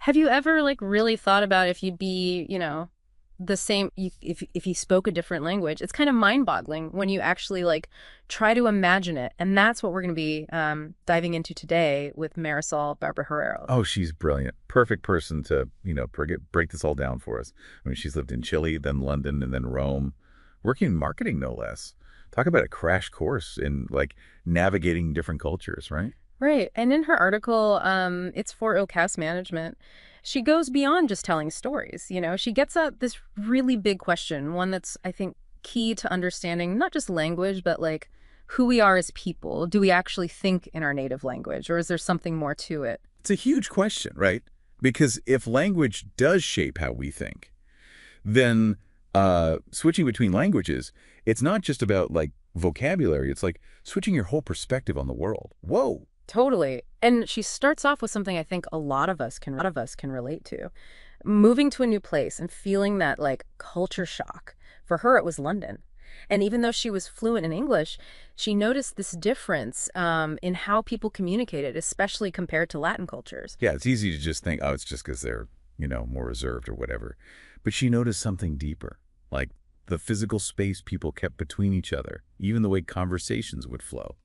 Have you ever like really thought about if you'd be, the same if you spoke a different language? It's kind of mind-boggling when you actually like try to imagine it. And that's what we're going to be diving into today with Marisol Barbara Herreros. Oh, she's brilliant. Perfect person to, break this all down for us. I mean, she's lived in Chile, then London, and then Rome, working in marketing, no less. Talk about a crash course in like navigating different cultures, right? Right. And in her article, it's for OCAS management. She goes beyond just telling stories. She gets at this really big question, one that's, I think, key to understanding not just language, but like who we are as people. Do we actually think in our native language, or is there something more to it? It's a huge question, right? Because if language does shape how we think, then switching between languages, it's not just about like vocabulary. It's like switching your whole perspective on the world. Whoa. Totally. And she starts off with something I think a lot of us can relate to. Moving to a new place and feeling that like culture shock. For her, it was London. And even though she was fluent in English, she noticed this difference in how people communicated, especially compared to Latin cultures. Yeah, it's easy to just think, oh, it's just because they're, more reserved or whatever. But she noticed something deeper, like the physical space people kept between each other, even the way conversations would flow.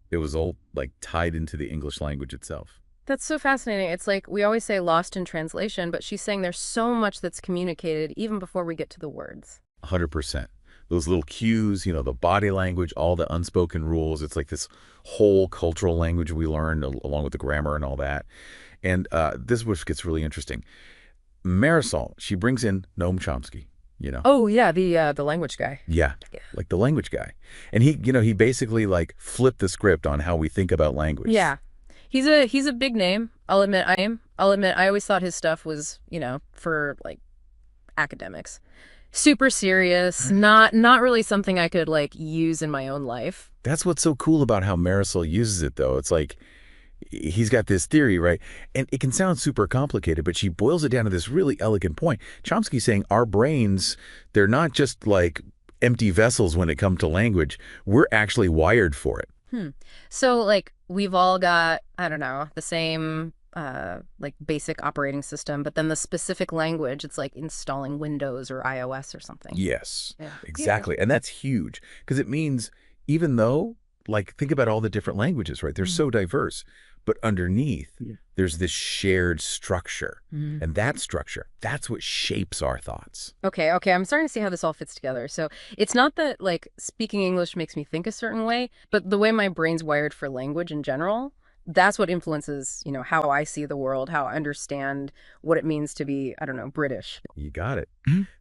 It was all like tied into the English language itself. That's so fascinating. It's like we always say lost in translation, but she's saying there's so much that's communicated even before we get to the words. 100%. Those little cues, the body language, all the unspoken rules. It's like this whole cultural language we learned along with the grammar and all that. And this is what gets really interesting. Marisol, she brings in Noam Chomsky. Oh yeah, the language guy. Yeah, like the language guy. And he basically like flipped the script on how we think about language. Yeah. He's a big name. I'll admit I always thought his stuff was, for like academics. Super serious, not really something I could like use in my own life. That's what's so cool about how Marisol uses it, though. It's like he's got this theory, right? And it can sound super complicated, but she boils it down to this really elegant point. Chomsky's saying our brains, they're not just like empty vessels when it comes to language. We're actually wired for it. So like we've all got, I don't know, the same like basic operating system, but then the specific language, it's like installing Windows or iOS or something. Yes, Yeah. exactly. And that's huge because it means even though, like, think about all the different languages, right? They're so diverse. But underneath, there's this shared structure. And that structure, that's what shapes our thoughts. Okay, I'm starting to see how this all fits together. So it's not that like speaking English makes me think a certain way, but the way my brain's wired for language in general, that's what influences, how I see the world, how I understand what it means to be, I don't know, British. You got it.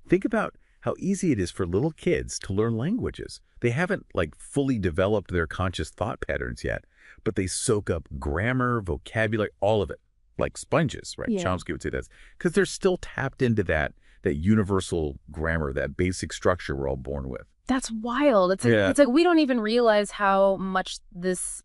Think about how easy it is for little kids to learn languages. They haven't like fully developed their conscious thought patterns yet, but they soak up grammar, vocabulary, all of it, like sponges, right? Yeah. Chomsky would say that because they're still tapped into that universal grammar, that basic structure we're all born with. That's wild. It's like we don't even realize how much this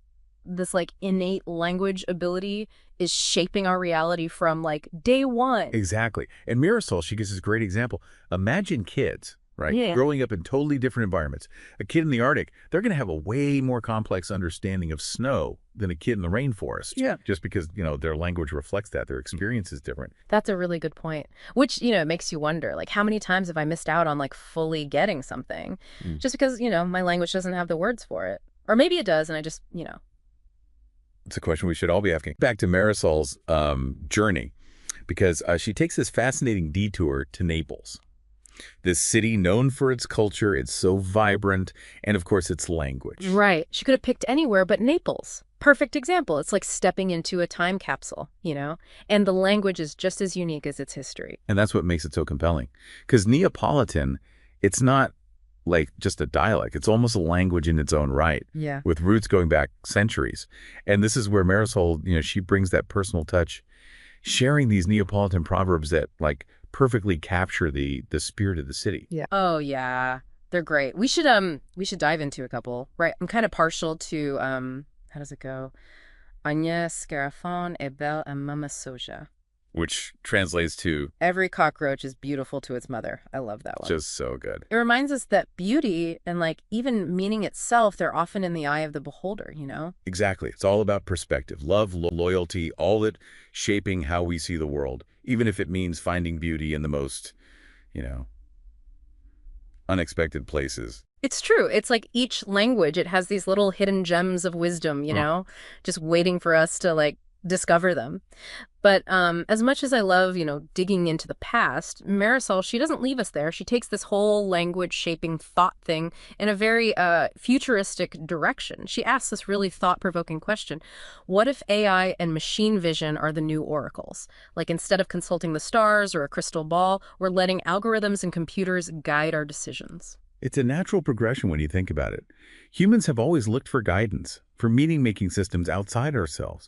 like innate language ability is shaping our reality from like day one. Exactly. And Marisol, she gives this great example. Imagine kids, right? Yeah. Growing up in totally different environments. A kid in the Arctic, they're going to have a way more complex understanding of snow than a kid in the rainforest. Yeah. Just because, their language reflects that. Their experience is different. That's a really good point. Which, makes you wonder, like, how many times have I missed out on like fully getting something just because, my language doesn't have the words for it. Or maybe it does, and I just. It's a question we should all be asking. Back to Marisol's journey, because she takes this fascinating detour to Naples. This city known for its culture, it's so vibrant, and of course its language. Right. She could have picked anywhere but Naples. Perfect example. It's like stepping into a time capsule, and the language is just as unique as its history. And that's what makes it so compelling. Because Neapolitan, it's not like just a dialect. It's almost a language in its own right. Yeah. With roots going back centuries. And this is where Marisol, she brings that personal touch, sharing these Neapolitan proverbs that like perfectly capture the spirit of the city. Yeah. Oh yeah. They're great. We should dive into a couple. Right. I'm kind of partial to how does it go? Agnes Scarafon e belle a mama soja. which translates to Every cockroach is beautiful to its mother. I love that one. just so good. It reminds us that beauty and like even meaning itself, they're often in the eye of the beholder, you know? Exactly. It's all about perspective, love, loyalty, all it shaping how we see the world, even if it means finding beauty in the most, you know, unexpected places. It's true. It's like each language, it has these little hidden gems of wisdom, you Huh. know, just waiting for us to like discover them. But as much as I love, digging into the past, Marisol, she doesn't leave us there. She takes this whole language shaping thought thing in a very futuristic direction. She asks this really thought-provoking question. What if AI and machine vision are the new oracles? Like instead of consulting the stars or a crystal ball, we're letting algorithms and computers guide our decisions. It's a natural progression when you think about it. Humans have always looked for guidance, for meaning-making systems outside ourselves.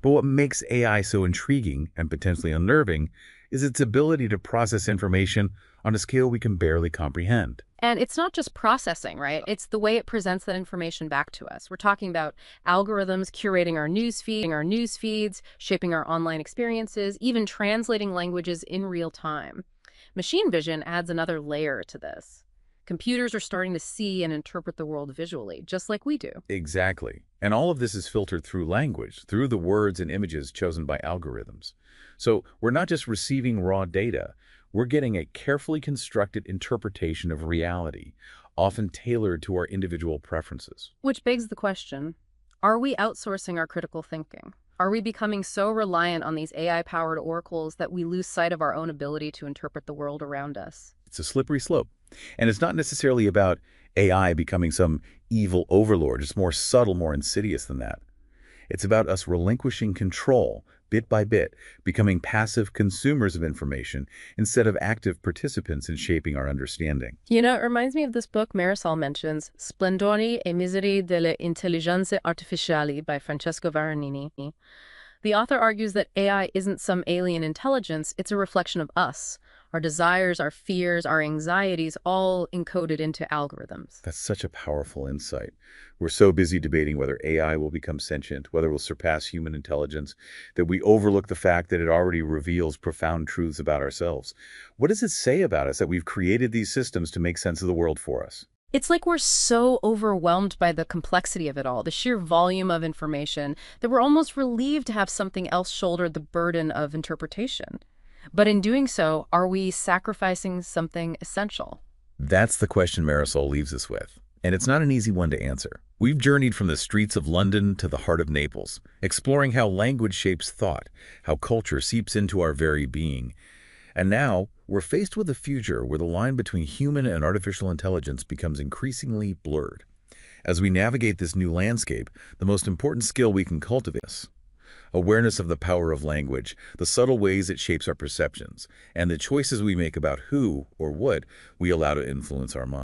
But what makes AI so intriguing and potentially unnerving is its ability to process information on a scale we can barely comprehend. And it's not just processing, right? It's the way it presents that information back to us. We're talking about algorithms curating our news feeds, shaping our online experiences, even translating languages in real time. Machine vision adds another layer to this. Computers are starting to see and interpret the world visually, just like we do. Exactly. And all of this is filtered through language, through the words and images chosen by algorithms. So we're not just receiving raw data, we're getting a carefully constructed interpretation of reality, often tailored to our individual preferences. Which begs the question, are we outsourcing our critical thinking? Are we becoming so reliant on these AI-powered oracles that we lose sight of our own ability to interpret the world around us? It's a slippery slope. And it's not necessarily about AI becoming some evil overlord. It's more subtle, more insidious than that. It's about us relinquishing control, bit by bit, becoming passive consumers of information instead of active participants in shaping our understanding. It reminds me of this book Marisol mentions, Splendori e Miseri delle Intelligenze Artificiali by Francesco Varanini. The author argues that AI isn't some alien intelligence, it's a reflection of us. Our desires, our fears, our anxieties, all encoded into algorithms. That's such a powerful insight. We're so busy debating whether AI will become sentient, whether it will surpass human intelligence, that we overlook the fact that it already reveals profound truths about ourselves. What does it say about us that we've created these systems to make sense of the world for us? It's like we're so overwhelmed by the complexity of it all, the sheer volume of information, that we're almost relieved to have something else shoulder the burden of interpretation. But in doing so, are we sacrificing something essential? That's the question Marisol leaves us with. And it's not an easy one to answer. We've journeyed from the streets of London to the heart of Naples, exploring how language shapes thought, how culture seeps into our very being. And now, we're faced with a future where the line between human and artificial intelligence becomes increasingly blurred. As we navigate this new landscape, the most important skill we can cultivate is awareness of the power of language, the subtle ways it shapes our perceptions, and the choices we make about who or what we allow to influence our minds.